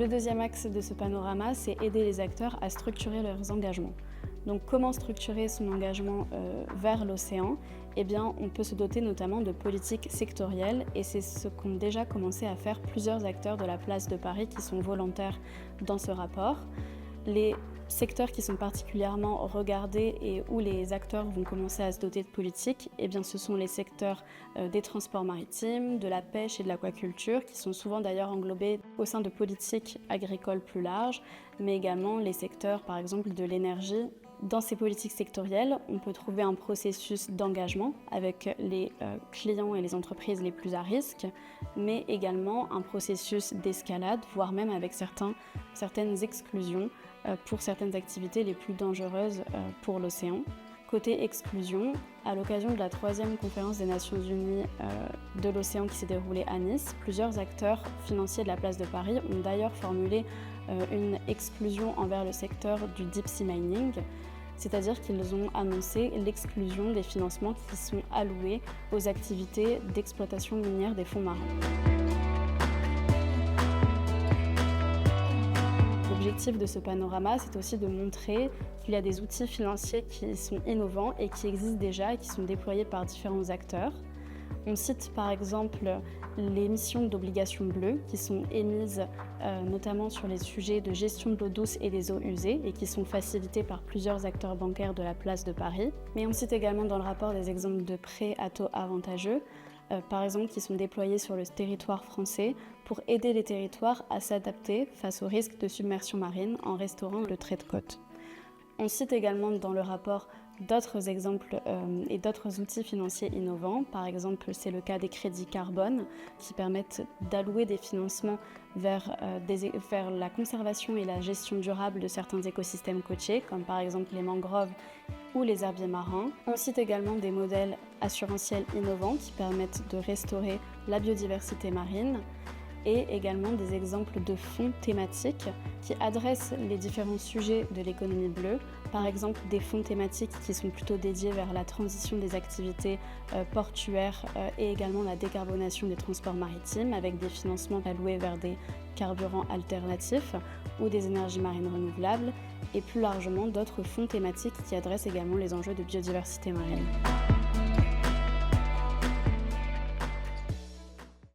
Le deuxième axe de ce panorama, c'est aider les acteurs à structurer leurs engagements. Donc comment structurer son engagement vers l'océan? Eh bien, on peut se doter notamment de politiques sectorielles et c'est ce qu'ont déjà commencé à faire plusieurs acteurs de la place de Paris qui sont volontaires dans ce rapport. Les secteurs qui sont particulièrement regardés et où les acteurs vont commencer à se doter de politiques, eh bien, ce sont les secteurs des transports maritimes, de la pêche et de l'aquaculture, qui sont souvent d'ailleurs englobés au sein de politiques agricoles plus larges, mais également les secteurs, par exemple, de l'énergie. Dans ces politiques sectorielles, on peut trouver un processus d'engagement avec les clients et les entreprises les plus à risque, mais également un processus d'escalade, voire même avec certaines exclusions pour certaines activités les plus dangereuses pour l'océan. Côté exclusion, à l'occasion de la 3e conférence des Nations Unies de l'océan qui s'est déroulée à Nice, plusieurs acteurs financiers de la place de Paris ont d'ailleurs formulé une exclusion envers le secteur du deep sea mining, c'est-à-dire qu'ils ont annoncé l'exclusion des financements qui sont alloués aux activités d'exploitation minière des fonds marins. L'objectif de ce panorama, c'est aussi de montrer qu'il y a des outils financiers qui sont innovants et qui existent déjà et qui sont déployés par différents acteurs. On cite par exemple les missions d'obligations bleues qui sont émises notamment sur les sujets de gestion de l'eau douce et des eaux usées et qui sont facilitées par plusieurs acteurs bancaires de la place de Paris. Mais on cite également dans le rapport des exemples de prêts à taux avantageux, par exemple qui sont déployés sur le territoire français pour aider les territoires à s'adapter face au risque de submersion marine en restaurant le trait de côte. On cite également dans le rapport d'autres exemples et d'autres outils financiers innovants. Par exemple, c'est le cas des crédits carbone qui permettent d'allouer des financements vers la conservation et la gestion durable de certains écosystèmes côtiers, comme par exemple les mangroves ou les herbiers marins. On cite également des modèles assurantiels innovants qui permettent de restaurer la biodiversité marine et également des exemples de fonds thématiques qui adressent les différents sujets de l'économie bleue, par exemple des fonds thématiques qui sont plutôt dédiés vers la transition des activités portuaires et également la décarbonation des transports maritimes avec des financements alloués vers des carburants alternatifs ou des énergies marines renouvelables et plus largement d'autres fonds thématiques qui adressent également les enjeux de biodiversité marine.